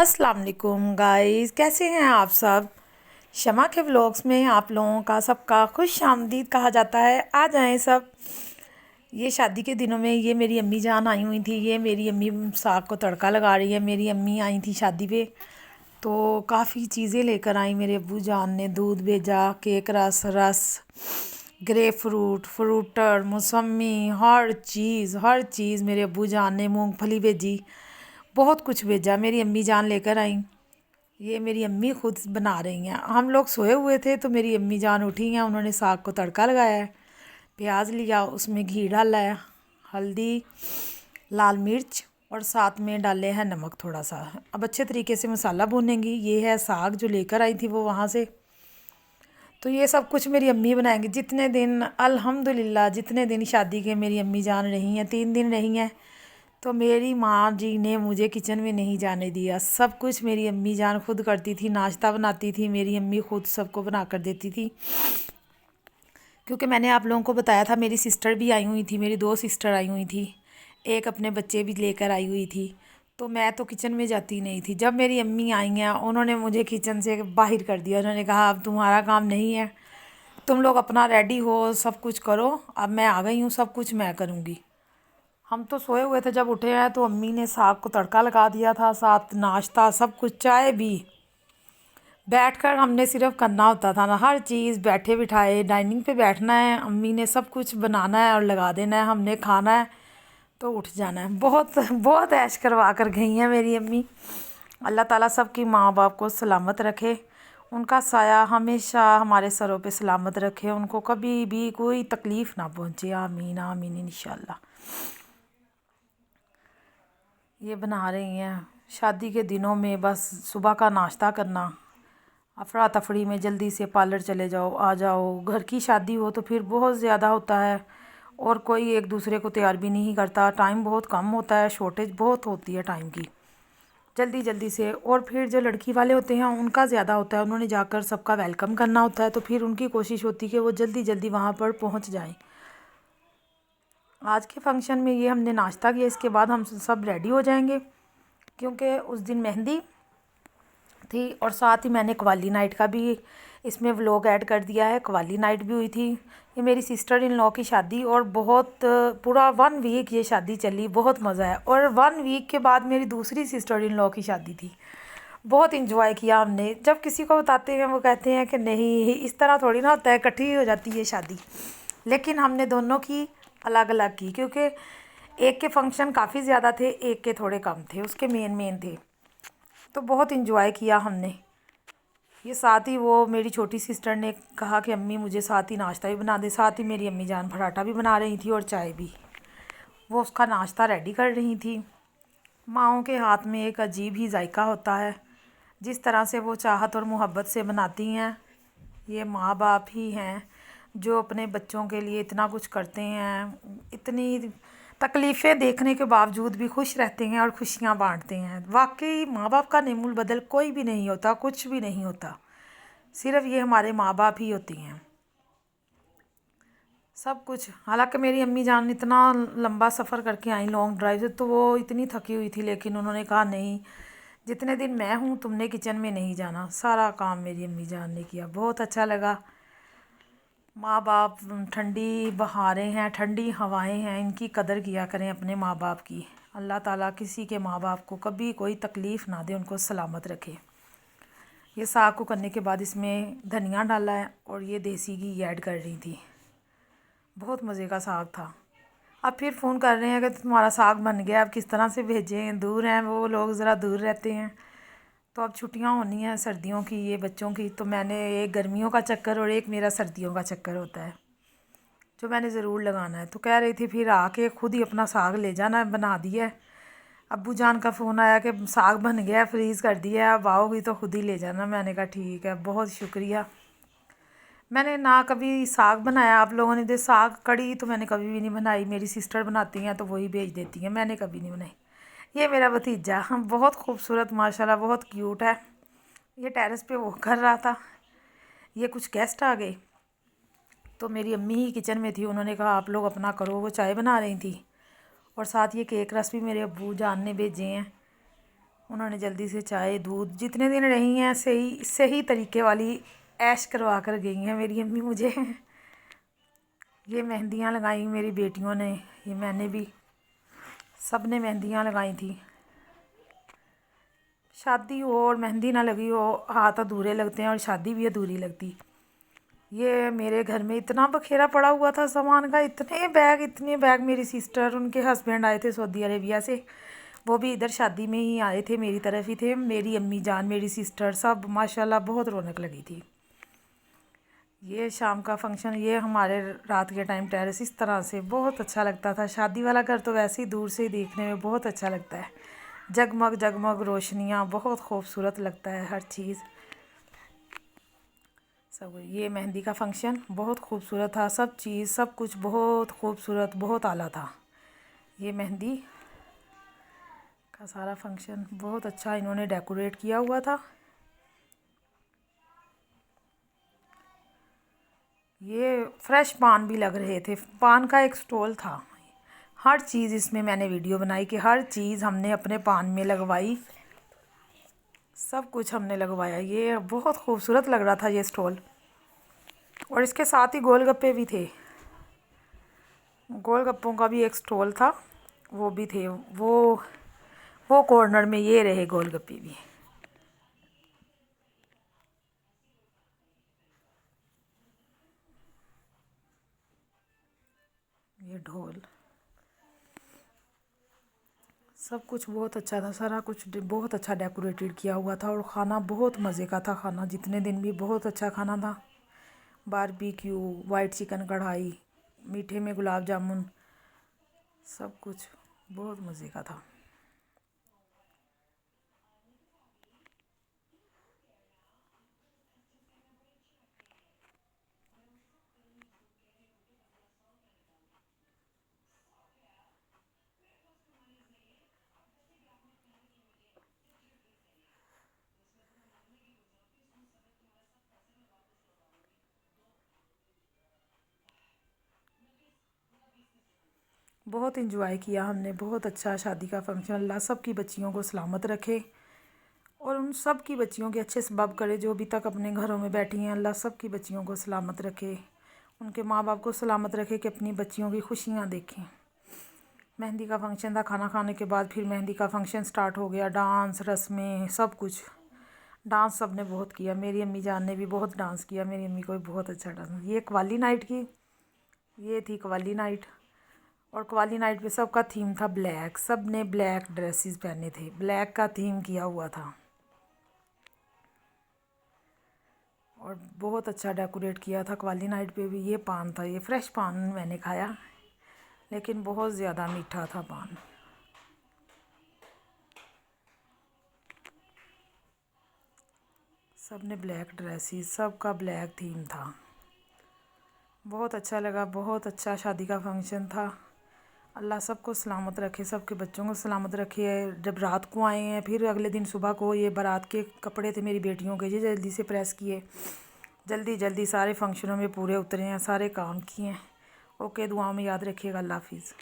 अस्सलाम वालेकुम गाइस, कैसे हैं आप सब। शमा के व्लॉग्स में आप लोगों का सबका खुश आमदीद कहा जाता है। आ जाएं सब। ये शादी के दिनों में ये मेरी अम्मी जान आई हुई थी। ये मेरी अम्मी साग को तड़का लगा रही है। मेरी अम्मी आई थी शादी पे, तो काफ़ी चीज़ें लेकर आई। मेरे अब्बू जान ने दूध भेजा, केक रस ग्रेप फ्रूट, फ्रूटर, मौसमी, हर चीज़ मेरे अब्बू जान ने, मूंगफली भेजी, बहुत कुछ भेजा। मेरी अम्मी जान लेकर आई। ये मेरी अम्मी खुद बना रही हैं। हम लोग सोए हुए थे तो मेरी अम्मी जान उठी हैं। उन्होंने साग को तड़का लगाया है, प्याज लिया, उसमें घी डाला है, हल्दी, लाल मिर्च और साथ में डाले हैं नमक थोड़ा सा। अब अच्छे तरीके से मसाला भूनेंगी। ये है साग जो लेकर आई थी वो वहाँ से। तो ये सब कुछ मेरी अम्मी बनाएंगी। जितने दिन अल्हम्दुलिल्लाह जितने दिन शादी के मेरी अम्मी जान रही हैं, 3 दिन रही हैं, तो मेरी माँ जी ने मुझे किचन में नहीं जाने दिया। सब कुछ मेरी अम्मी जान खुद करती थी। नाश्ता बनाती थी मेरी अम्मी, खुद सबको बना कर देती थी। क्योंकि मैंने आप लोगों को बताया था मेरी सिस्टर भी आई हुई थी, मेरी 2 सिस्टर आई हुई थी, एक अपने बच्चे भी लेकर आई हुई थी। तो मैं तो किचन में जाती नहीं थी। जब मेरी अम्मी आई हैं उन्होंने मुझे किचन से बाहर कर दिया। उन्होंने कहा अब तुम्हारा काम नहीं है, तुम लोग अपना रेडी हो, सब कुछ करो, अब मैं आ गई हूँ, सब कुछ मैं करूँगी। हम तो सोए हुए थे, जब उठे हैं तो अम्मी ने साग को तड़का लगा दिया था, साथ नाश्ता, सब कुछ, चाय भी। बैठकर हमने सिर्फ करना होता था ना, हर चीज़ बैठे बिठाए, डाइनिंग पे बैठना है, अम्मी ने सब कुछ बनाना है और लगा देना है, हमने खाना है तो उठ जाना है। बहुत बहुत ऐश करवा कर गई हैं मेरी अम्मी। अल्लाह ताला सबकी माँ बाप को सलामत रखे, उनका साया हमेशा हमारे सरों पे सलामत रखे, उनको कभी भी कोई तकलीफ़ ना पहुँचे। आमीन आमीन इंशाल्लाह। ये बना रही हैं शादी के दिनों में बस सुबह का नाश्ता करना, अफरा तफरी में जल्दी से पार्लर चले जाओ, आ जाओ। घर की शादी हो तो फिर बहुत ज़्यादा होता है और कोई एक दूसरे को तैयार भी नहीं करता। टाइम बहुत कम होता है, शॉर्टेज बहुत होती है टाइम की, जल्दी जल्दी से। और फिर जो लड़की वाले होते हैं उनका ज़्यादा होता है, उन्होंने जाकर सबका वेलकम करना होता है, तो फिर उनकी कोशिश होती है कि वो जल्दी जल्दी वहाँ पर पहुँच जाएँ। आज के फंक्शन में ये हमने नाश्ता किया, इसके बाद हम सब रेडी हो जाएंगे क्योंकि उस दिन मेहंदी थी। और साथ ही मैंने कवाली नाइट का भी इसमें व्लॉग ऐड कर दिया है। कवाली नाइट भी हुई थी। ये मेरी सिस्टर इन लॉ की शादी, और बहुत पूरा 1 वीक ये शादी चली, बहुत मज़ा है। और 1 वीक के बाद मेरी दूसरी सिस्टर इन लॉ की शादी थी। बहुत इंजॉय किया हमने। जब किसी को बताते हैं वो कहते हैं कि नहीं, इस तरह थोड़ी ना होता है, इकट्ठी हो जाती है शादी। लेकिन हमने दोनों की अलग अलग की, क्योंकि एक के फंक्शन काफ़ी ज़्यादा थे, एक के थोड़े कम थे, उसके मेन मेन थे। तो बहुत इंजॉय किया हमने। ये साथ ही वो मेरी छोटी सिस्टर ने कहा कि अम्मी मुझे साथ ही नाश्ता भी बना दे। साथ ही मेरी अम्मी जान पराठा भी बना रही थी और चाय भी, वो उसका नाश्ता रेडी कर रही थी। माँओं के हाथ में एक अजीब ही जायका होता है, जिस तरह से वो चाहत और मोहब्बत से बनाती हैं। ये माँ बाप ही हैं जो अपने बच्चों के लिए इतना कुछ करते हैं, इतनी तकलीफ़ें देखने के बावजूद भी खुश रहते हैं और खुशियाँ बांटते हैं। वाकई माँ बाप का नेमुल बदल कोई भी नहीं होता, कुछ भी नहीं होता, सिर्फ ये हमारे माँ बाप ही होती हैं सब कुछ। हालांकि मेरी अम्मी जान इतना लंबा सफ़र करके आई, लॉन्ग ड्राइव से, तो वो इतनी थकी हुई थी, लेकिन उन्होंने कहा नहीं, जितने दिन मैं हूँ तुमने किचन में नहीं जाना। सारा काम मेरी अम्मी जान ने किया, बहुत अच्छा लगा। माँ बाप, ठंडी बहारें हैं, ठंडी हवाएं हैं, इनकी कदर किया करें अपने माँ बाप की। अल्लाह ताला किसी के माँ बाप को कभी कोई तकलीफ़ ना दे, उनको सलामत रखे। ये साग को करने के बाद इसमें धनिया डाला है और ये देसी घी ऐड कर रही थी। बहुत मज़े का साग था। अब फिर फ़ोन कर रहे हैं कि तुम्हारा साग बन गया, अब किस तरह से भेजें, दूर हैं वो लोग, ज़रा दूर रहते हैं। तो अब छुट्टियां होनी हैं सर्दियों की, ये बच्चों की, तो मैंने एक गर्मियों का चक्कर और एक मेरा सर्दियों का चक्कर होता है जो मैंने ज़रूर लगाना है। तो कह रही थी फिर आके खुद ही अपना साग ले जाना, बना दिया है। अब्बू जान का फ़ोन आया कि साग बन गया, फ्रीज़ कर दिया है, अब आओगी तो खुद ही ले जाना। मैंने कहा ठीक है, बहुत शुक्रिया। मैंने ना कभी साग बनाया, आप लोगों ने दे साग कड़ी तो मैंने कभी भी नहीं बनाई। मेरी सिस्टर बनाती हैं तो वही भेज देती हैं, मैंने कभी नहीं बनाई। ये मेरा भतीजा, हम बहुत खूबसूरत, माशाल्लाह बहुत क्यूट है। ये टेरेस पे वो कर रहा था। ये कुछ गेस्ट आ गए तो मेरी अम्मी ही किचन में थी, उन्होंने कहा आप लोग अपना करो, वो चाय बना रही थी। और साथ ये केक रस भी मेरे अब्बू जान ने भेजे हैं। उन्होंने जल्दी से चाय दूध जितने दिन रही हैं सही तरीके वाली ऐश करवा कर गई हैं मेरी अम्मी मुझे। ये मेहंदियाँ लगाई मेरी बेटियों ने, ये मैंने भी, सब ने मेहंदियाँ लगाई थी। शादी हो और मेहंदी ना लगी हो हाथ अधूरे लगते हैं और शादी भी अधूरी लगती। ये मेरे घर में इतना बखेरा पड़ा हुआ था सामान का, इतने बैग मेरी सिस्टर उनके हस्बैंड आए थे सऊदी अरेबिया से, वो भी इधर शादी में ही आए थे, मेरी तरफ ही थे। मेरी अम्मी जान मेरी सिस्टर सब माशाल्लाह बहुत रौनक लगी थी। ये शाम का फंक्शन, ये हमारे रात के टाइम टेरेस इस तरह से बहुत अच्छा लगता था। शादी वाला घर तो वैसे ही दूर से ही देखने में बहुत अच्छा लगता है, जगमग जगमग रोशनियाँ, बहुत खूबसूरत लगता है हर चीज़ सब। ये मेहंदी का फंक्शन बहुत खूबसूरत था, सब चीज़ सब कुछ बहुत खूबसूरत बहुत आला था। ये मेहंदी का सारा फंक्शन बहुत अच्छा इन्होंने डेकोरेट किया हुआ था। ये फ्रेश पान भी लग रहे थे, पान का एक स्टॉल था। हर चीज़ इसमें मैंने वीडियो बनाई कि हर चीज़ हमने अपने पान में लगवाई, सब कुछ हमने लगवाया। ये बहुत खूबसूरत लग रहा था ये स्टॉल। और इसके साथ ही गोलगप्पे भी थे, गोलगप्पों का भी एक स्टॉल था, वो भी थे। वो कॉर्नर में ये रहे गोलगप्पे भी। ये ढोल, सब कुछ बहुत अच्छा था, सारा कुछ बहुत अच्छा डेकोरेटेड किया हुआ था। और ख़ाना बहुत मज़े का था, खाना जितने दिन भी बहुत अच्छा खाना था। बारबेक्यू, वाइट चिकन कढ़ाई, मीठे में गुलाब जामुन, सब कुछ बहुत मज़े का था। बहुत इंजॉय किया हमने, बहुत अच्छा शादी का फंक्शन। अल्लाह सब की बच्चियों को सलामत रखे और उन सब की बच्चियों के अच्छे सबब करे जो अभी तक अपने घरों में बैठी हैं। अल्लाह सब की बच्चियों को सलामत रखे, उनके माँ बाप को सलामत रखे कि अपनी बच्चियों की खुशियाँ देखें। मेहंदी का फंक्शन था, खाना खाने के बाद फिर मेहंदी का फंक्शन स्टार्ट हो गया। डांस, रस्में, सब कुछ। डांस सब ने बहुत किया, मेरी अम्मी जान ने भी बहुत डांस किया, मेरी अम्मी को भी बहुत अच्छा डांस। ये कवाली नाइट की, ये थी कवाली नाइट। और कवाली नाइट पे सबका थीम था ब्लैक, सब ने ब्लैक ड्रेसेस पहने थे, ब्लैक का थीम किया हुआ था। और बहुत अच्छा डेकोरेट किया था कवाली नाइट पे भी। ये पान था, ये फ्रेश पान मैंने खाया, लेकिन बहुत ज़्यादा मीठा था पान। सब ने ब्लैक ड्रेसेस, सबका ब्लैक थीम था। बहुत अच्छा लगा, बहुत अच्छा शादी का फंक्शन था। अल्लाह सबको सलामत रखे, सबके बच्चों को सलामत रखे। जब रात को आए हैं फिर अगले दिन सुबह को, ये बारात के कपड़े थे मेरी बेटियों के, ये जल्दी से प्रेस किए, जल्दी जल्दी सारे फंक्शनों में पूरे उतरे हैं, सारे काम किए हैं। ओके, दुआओं में याद रखिएगा। अल्लाह हाफिज़।